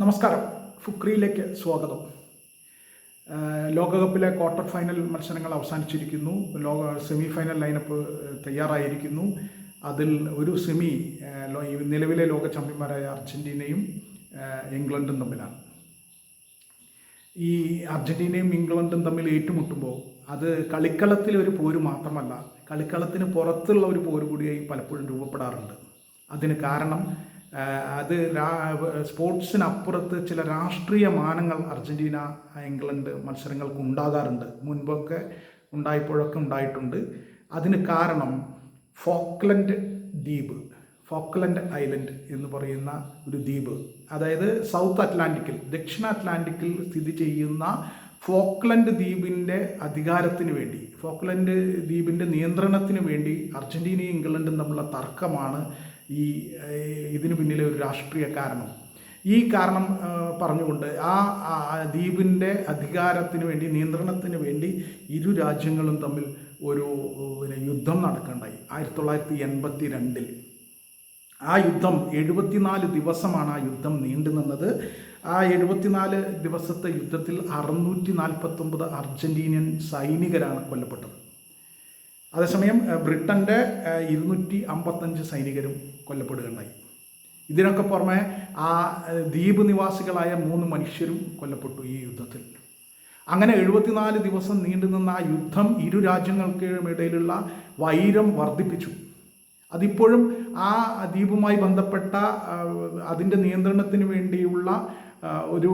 നമസ്കാരം. ഫുക്രിയിലേക്ക് സ്വാഗതം. ലോകകപ്പിലെ ക്വാർട്ടർ ഫൈനൽ മത്സരങ്ങൾ അവസാനിച്ചിരിക്കുന്നു. സെമി ഫൈനൽ ലൈനപ്പ് തയ്യാറായിരിക്കുന്നു. അതിൽ ഒരു സെമി നിലവിലെ ലോക ചാമ്പ്യന്മാരായ അർജൻറ്റീനയും ഇംഗ്ലണ്ടും തമ്മിലാണ്. ഈ അർജൻറ്റീനയും ഇംഗ്ലണ്ടും തമ്മിൽ ഏറ്റുമുട്ടുമ്പോൾ അത് കളിക്കളത്തിലെ ഒരു പോര് മാത്രമല്ല, കളിക്കളത്തിന് പുറത്തുള്ള ഒരു പോര് കൂടിയായി പലപ്പോഴും രൂപപ്പെടാറുണ്ട്. അതിന് കാരണം അത് സ്പോർട്സിനപ്പുറത്ത് ചില രാഷ്ട്രീയ മാനങ്ങൾ അർജൻറ്റീന ഇംഗ്ലണ്ട് മത്സരങ്ങൾക്ക് ഉണ്ടാകാറുണ്ട്. മുൻപൊക്കെ ഉണ്ടായപ്പോഴൊക്കെ ഉണ്ടായിട്ടുണ്ട്. അതിന് കാരണം ഫോക്ലൻഡ് ഐലൻഡ് എന്ന് പറയുന്ന ഒരു ദ്വീപ്, അതായത് സൗത്ത് അറ്റ്ലാന്റിക്കിൽ, ദക്ഷിണ അറ്റ്ലാന്റിക്കിൽ സ്ഥിതി ചെയ്യുന്ന ഫോക്ലൻഡ് ദ്വീപിൻ്റെ അധികാരത്തിന് വേണ്ടി, ഫോക്ലൻഡ് ദ്വീപിൻ്റെ നിയന്ത്രണത്തിന് വേണ്ടി അർജൻറ്റീനയും ഇംഗ്ലണ്ടും തമ്മിലുള്ള തർക്കമാണ് ഇതിനു പിന്നിലെ ഒരു രാഷ്ട്രീയ കാരണം. ഈ കാരണം പറഞ്ഞുകൊണ്ട് ആ ദ്വീപിൻ്റെ അധികാരത്തിന് വേണ്ടി, നിയന്ത്രണത്തിന് വേണ്ടി ഇരു രാജ്യങ്ങളും തമ്മിൽ ഒരു യുദ്ധം നടക്കുകയുണ്ടായി 1982. ആ യുദ്ധം 74 ദിവസമാണ് ആ യുദ്ധം നീണ്ടു നിന്നത്. ആ 74 ദിവസത്തെ യുദ്ധത്തിൽ 649 അർജൻറ്റീനിയൻ സൈനികരാണ് കൊല്ലപ്പെട്ടത്. അതേസമയം ബ്രിട്ടൻ്റെ 255 സൈനികരും കൊല്ലപ്പെടുകയുണ്ടായി. ഇതിനൊക്കെ പുറമെ ആ ദ്വീപ് നിവാസികളായ 3 മനുഷ്യരും കൊല്ലപ്പെട്ടു ഈ യുദ്ധത്തിൽ. അങ്ങനെ 74 ദിവസം നീണ്ടുനിന്ന ആ യുദ്ധം ഇരു രാജ്യങ്ങൾക്കിടയിലുള്ള വൈരം വർദ്ധിപ്പിച്ചു. അതിപ്പോഴും ആ ദ്വീപുമായി ബന്ധപ്പെട്ട അതിൻ്റെ നിയന്ത്രണത്തിന് വേണ്ടിയുള്ള ഒരു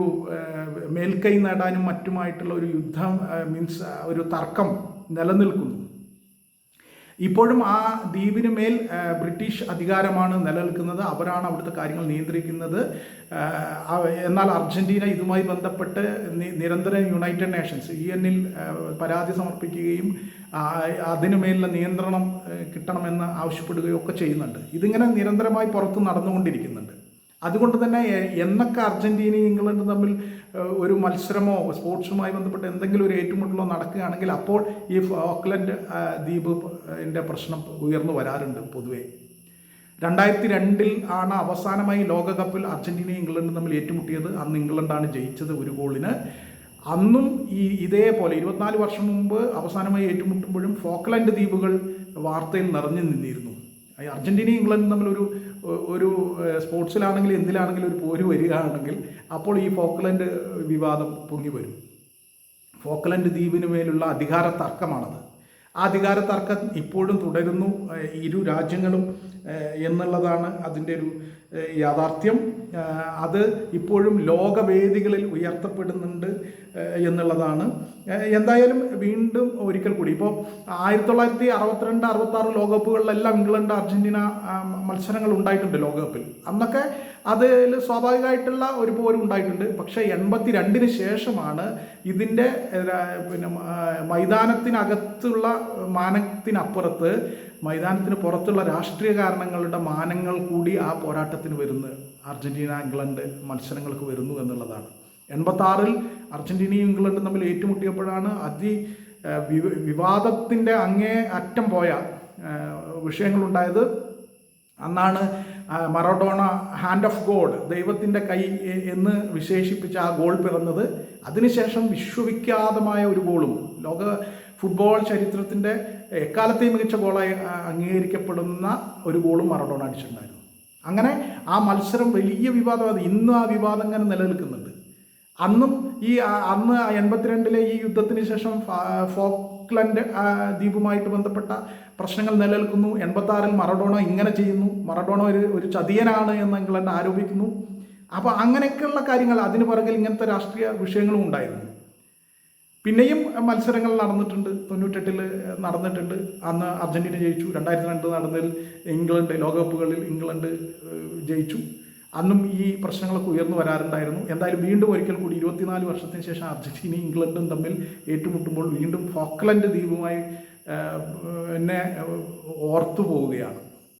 മേൽക്കൈ നേടാനും മറ്റുമായിട്ടുള്ള ഒരു യുദ്ധം, ഒരു തർക്കം നിലനിൽക്കുന്നു. ഇപ്പോഴും ആ ദ്വീപിന് മേൽ ബ്രിട്ടീഷ് അധികാരമാണ് നിലനിൽക്കുന്നത്. അവരാണ് അവിടുത്തെ കാര്യങ്ങൾ നിയന്ത്രിക്കുന്നത്. എന്നാൽ അർജൻറ്റീന ഇതുമായി ബന്ധപ്പെട്ട് നിരന്തരം യുണൈറ്റഡ് നേഷൻസ് UN പരാതി സമർപ്പിക്കുകയും അതിനുമേലുള്ള നിയന്ത്രണം കിട്ടണമെന്ന് ആവശ്യപ്പെടുകയും ഒക്കെ ചെയ്യുന്നുണ്ട്. ഇതിങ്ങനെ നിരന്തരമായി പുറത്ത് നടന്നുകൊണ്ടിരിക്കുന്നുണ്ട്. അതുകൊണ്ട് തന്നെ എന്നൊക്കെ അർജൻറ്റീനയും ഇംഗ്ലണ്ടും തമ്മിൽ ഒരു മത്സരമോ സ്പോർട്സുമായി ബന്ധപ്പെട്ട് എന്തെങ്കിലും ഒരു ഏറ്റുമുട്ടലോ നടക്കുകയാണെങ്കിൽ അപ്പോൾ ഈ ഫോക്ലൻഡ് ദ്വീപിൻ്റെ പ്രശ്നം ഉയർന്നു വരാറുണ്ട്. പൊതുവെ 2002 ആണ് അവസാനമായി ലോകകപ്പിൽ അർജൻറ്റീനയും ഇംഗ്ലണ്ടും തമ്മിൽ ഏറ്റുമുട്ടിയത്. അന്ന് ഇംഗ്ലണ്ടാണ് ജയിച്ചത് 1 ഗോളിന്. അന്നും ഇതേപോലെ 24 വർഷം മുമ്പ് അവസാനമായി ഏറ്റുമുട്ടുമ്പോഴും ഫോക്ലൻഡ് ദ്വീപുകൾ വാർത്തയിൽ നിറഞ്ഞു നിന്നിരുന്നു. അർജൻറ്റീനയും ഇംഗ്ലണ്ടും തമ്മിൽ ഒരു സ്പോർട്സിലാണെങ്കിൽ എന്തിലാണെങ്കിലും ഒരു പോര് വരികയാണെങ്കിൽ അപ്പോൾ ഈ ഫോക്ലൻഡ് വിവാദം പൊങ്ങി വരും. ഫോക്ലൻഡ് ദ്വീപിന് മേലുള്ള അധികാര തർക്കമാണത്. ആ അധികാര തർക്കം ഇപ്പോഴും തുടരുന്നു ഇരു രാജ്യങ്ങളും എന്നുള്ളതാണ് അതിൻ്റെ ഒരു യാഥാർത്ഥ്യം. അത് ഇപ്പോഴും ലോകവേദികളിൽ ഉയർത്തപ്പെടുന്നുണ്ട് എന്നുള്ളതാണ്. എന്തായാലും വീണ്ടും ഒരിക്കൽ കൂടി ഇപ്പോൾ 1962, 66 ലോകകപ്പുകളിലെല്ലാം ഇംഗ്ലണ്ട് അർജൻറ്റീന മത്സരങ്ങൾ ഉണ്ടായിട്ടുണ്ട് ലോകകപ്പിൽ. അന്നൊക്കെ അതിൽ സ്വാഭാവികമായിട്ടുള്ള ഒരു പോരും ഉണ്ടായിട്ടുണ്ട്. പക്ഷേ 82 ശേഷമാണ് ഇതിൻ്റെ മൈതാനത്തിനകത്തുള്ള മാനത്തിനപ്പുറത്ത് മൈതാനത്തിന് പുറത്തുള്ള രാഷ്ട്രീയ കാരണങ്ങളുടെ മാനങ്ങൾ കൂടി ആ പോരാട്ടത്തിന് വരുന്നു. അർജൻറ്റീന ഇംഗ്ലണ്ട് മത്സരങ്ങൾക്ക് വരുന്നു എന്നുള്ളതാണ്. 86 അർജൻറ്റീനയും ഇംഗ്ലണ്ടും തമ്മിൽ ഏറ്റുമുട്ടിയപ്പോഴാണ് വിവാദത്തിൻ്റെ അങ്ങേ അറ്റം പോയ വിഷയങ്ങളുണ്ടായത്. അന്നാണ് മറഡോണ ഹാൻഡ് ഓഫ് ഗോഡ്, ദൈവത്തിൻ്റെ കൈ എന്ന് വിശേഷിപ്പിച്ച ആ ഗോൾ പിറന്നത്. അതിനുശേഷം വിശ്വവിഖ്യാതമായ ഒരു ഗോളും ലോക ഫുട്ബോൾ ചരിത്രത്തിൻ്റെ എക്കാലത്തെയും മികച്ച ഗോളായി അംഗീകരിക്കപ്പെടുന്ന ഒരു ഗോളും മറഡോണ അടിച്ചിട്ടുണ്ടായിരുന്നു. അങ്ങനെ ആ മത്സരം വലിയ വിവാദമാണ്. ഇന്നും ആ വിവാദം അങ്ങനെ നിലനിൽക്കുന്നുണ്ട്. അന്ന് 82 ഈ യുദ്ധത്തിന് ശേഷം ഫോക്ലൻഡ് ദ്വീപുമായിട്ട് ബന്ധപ്പെട്ട പ്രശ്നങ്ങൾ നിലനിൽക്കുന്നു. 86 മറഡോണ ഇങ്ങനെ ചെയ്യുന്നു, മറഡോണ ഒരു ചതിയനാണ് എന്ന് ഇംഗ്ലണ്ട് ആരോപിക്കുന്നു. അപ്പോൾ അങ്ങനെയൊക്കെയുള്ള കാര്യങ്ങൾ, അതിന് പുറകിൽ ഇങ്ങനത്തെ രാഷ്ട്രീയ വിഷയങ്ങളും ഉണ്ടായിരുന്നു. പിന്നെയും മത്സരങ്ങൾ നടന്നിട്ടുണ്ട്. 98 നടന്നിട്ടുണ്ട്. അന്ന് അർജൻറ്റീന ജയിച്ചു. 2002 നടന്നതിൽ ഇംഗ്ലണ്ട്, ലോകകപ്പുകളിൽ ഇംഗ്ലണ്ട് ജയിച്ചു. അന്നും ഈ പ്രശ്നങ്ങളൊക്കെ ഉയർന്നു വരാറുണ്ടായിരുന്നു. എന്തായാലും വീണ്ടും ഒരിക്കൽ കൂടി 24 വർഷത്തിന് ശേഷം അർജൻറ്റീനയും ഇംഗ്ലണ്ടും തമ്മിൽ ഏറ്റുമുട്ടുമ്പോൾ വീണ്ടും ഫോക്ലൻഡ് ദ്വീപുമായി ഓർത്തു പോവുകയാണ്.